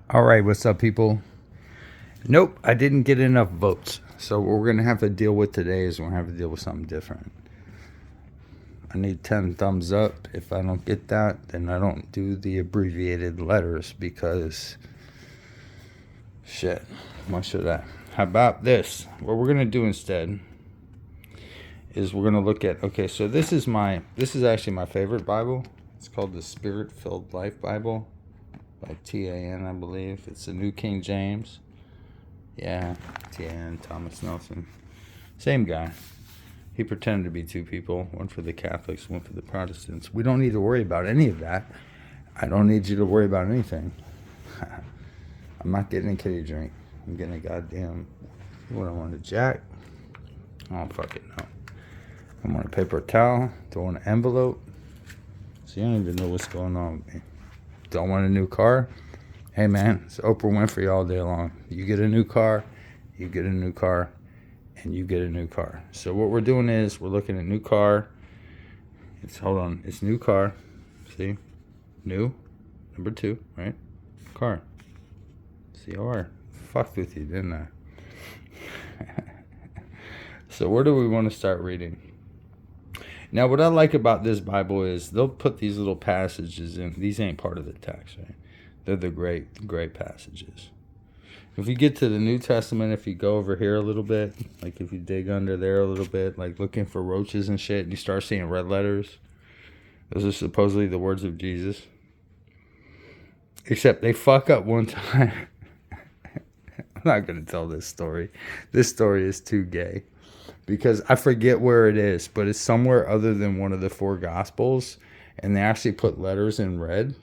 All right, what's up, people? Nope, I didn't get enough votes. So what we're going to have to deal with today is we're going to have to deal with something different. I need 10 thumbs up. If I don't get that, then I don't do the abbreviated letters because, shit, why should I? How about this? What we're going to do instead is we're going to look at, okay, so this is actually my favorite Bible. It's called the Spirit-Filled Life Bible by T.A.N., I believe. It's the New King James. Yeah, T.A.N., Thomas Nelson. Same guy. He pretended to be two people, one for the Catholics, one for the Protestants. We don't need to worry about any of that. I don't need you to worry about anything. I'm not getting a kitty drink. I'm getting a goddamn, what I want, a Jack? I don't fucking know. I want a paper towel. Don't want an envelope. So you don't even know what's going on with me. Don't want a new car? Hey man, it's Oprah Winfrey all day long. You get a new car, you get a new car, and you get a new car. So what we're doing is we're looking at new car. It's new car. See? New. Number 2, right? Car. C-O-R. Fucked with you, didn't I? So where do we want to start reading? Now what I like about this Bible is they'll put these little passages in. These ain't part of the text, right? They're the great passages. If you get to the New Testament, if you go over here a little bit, like if you dig under there a little bit, like looking for roaches and shit, and you start seeing red letters, those are supposedly the words of Jesus. Except they fuck up one time. I'm not going to tell this story. This story is too gay. Because I forget where it is, but it's somewhere other than one of the 4 Gospels. And they actually put letters in red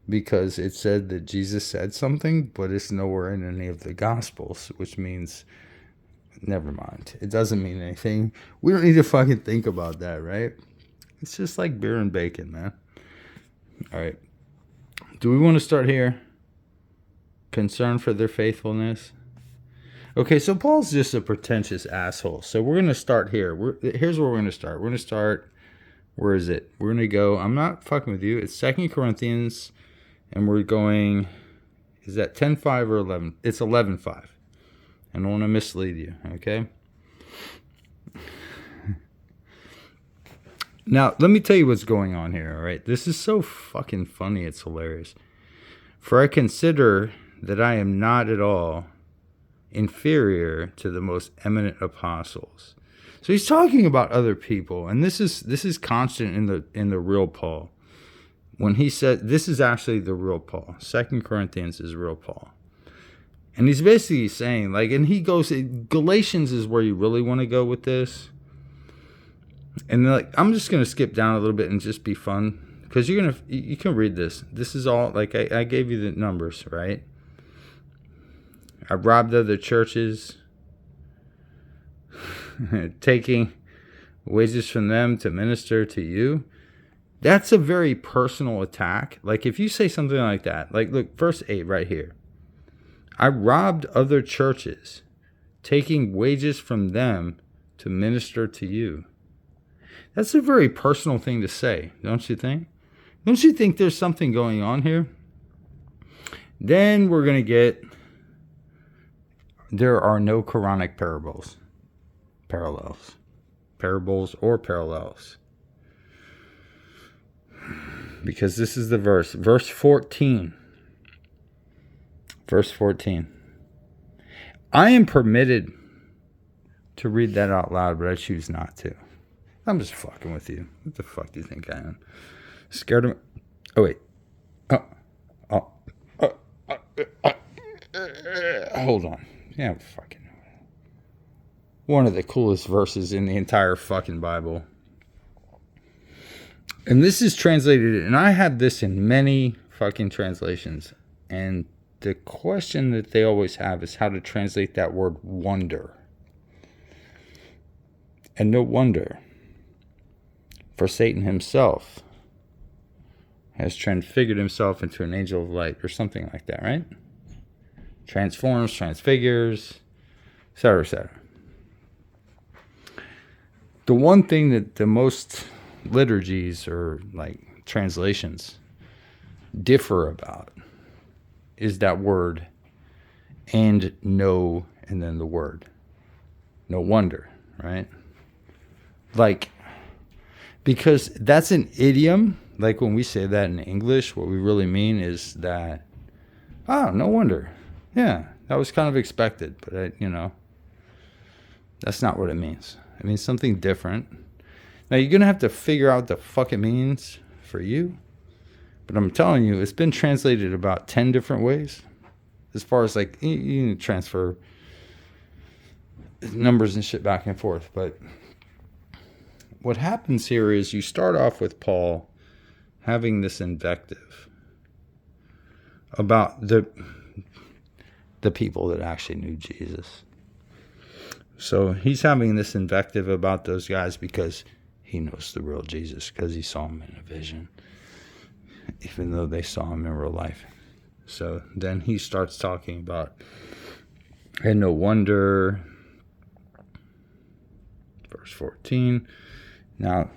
because it said that Jesus said something, but it's nowhere in any of the Gospels, which means, never mind. It doesn't mean anything. We don't need to fucking think about that, right? It's just like beer and bacon, man. All right. Do we want to start here? Concern for their faithfulness. Okay, so Paul's just a pretentious asshole. So we're going to start here. Here's where we're going to start. We're going to start, where is it? We're going to go, I'm not fucking with you. It's 2 Corinthians, and we're going, is that 10:5 or 11? It's 11:5. I don't want to mislead you, okay? Now, let me tell you what's going on here, all right? This is so fucking funny, it's hilarious. For I consider that I am not at all inferior to the most eminent apostles. So he's talking about other people, and this is constant in the real Paul. When he said, this is actually the real Paul. 2 Corinthians is real Paul. And he's basically saying, like, and he goes, Galatians is where you really want to go with this. And like, I'm just going to skip down a little bit and just be fun, because you can read this. This is all, like, I gave you the numbers, right? I robbed other churches, taking wages from them to minister to you. That's a very personal attack. Like, if you say something like that, like, look, verse 8 right here. I robbed other churches, taking wages from them to minister to you. That's a very personal thing to say, don't you think? Don't you think there's something going on here? Then we're going to get, there are no Quranic parallels or parallels. Because this is the verse 14. Verse 14. I am permitted to read that out loud, but I choose not to. I'm just fucking with you. What the fuck do you think I am? Scared of me? Oh, wait. Hold on. Yeah, fucking. One of the coolest verses in the entire fucking Bible. And this is translated, and I have this in many fucking translations. And the question that they always have is how to translate that word wonder. And no wonder. For Satan himself has transfigured himself into an angel of light, or something like that, right? Transforms, transfigures, etc., etc. The one thing that the most liturgies or like translations differ about is that word and no, and then the word. No wonder, right? Like, because that's an idiom. Like when we say that in English, what we really mean is that, oh, no wonder. Yeah, that was kind of expected, but that's not what it means. It means something different. Now you're going to have to figure out what the fuck it means for you. But I'm telling you, it's been translated about 10 different ways. As far as like, you can transfer numbers and shit back and forth. But what happens here is you start off with Paul having this invective about the people that actually knew Jesus. So he's having this invective about those guys because he knows the real Jesus, because he saw him in a vision, even though they saw him in real life. So then he starts talking about, and no wonder, verse 14. Now,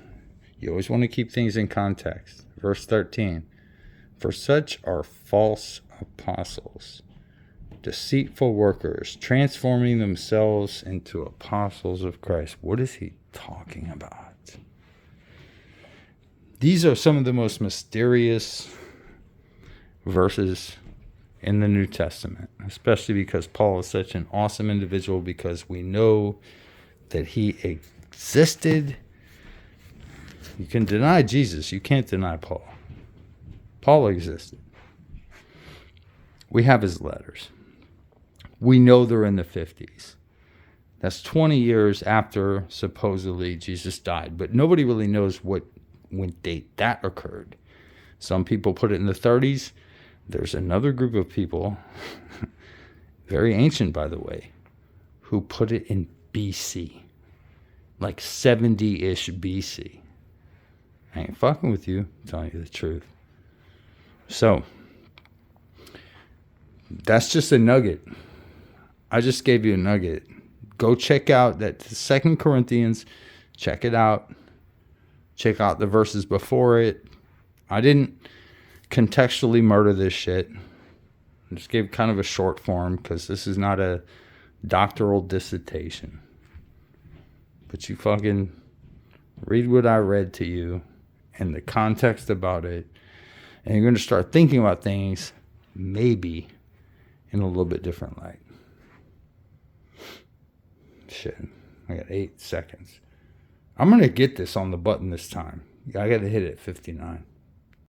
you always want to keep things in context. Verse 13. For such are false apostles, deceitful workers, transforming themselves into apostles of Christ. What is he talking about? These are some of the most mysterious verses in the New Testament, especially because Paul is such an awesome individual, because we know that he existed. You can deny Jesus, you can't deny Paul. Paul existed. We have his letters. We know they're in the 50s. That's 20 years after supposedly Jesus died, but nobody really knows when date that occurred. Some people put it in the 30s. There's another group of people, very ancient by the way, who put it in BC, like 70-ish BC. I ain't fucking with you, I'm telling you the truth. So, that's just a nugget. I just gave you a nugget. Go check out that 2 Corinthians. Check it out. Check out the verses before it. I didn't contextually murder this shit. I just gave kind of a short form because this is not a doctoral dissertation. But you fucking read what I read to you and the context about it, and you're going to start thinking about things maybe in a little bit different light. Shit, I got 8 seconds. I'm going to get this on the button this time. I got to hit it at 59.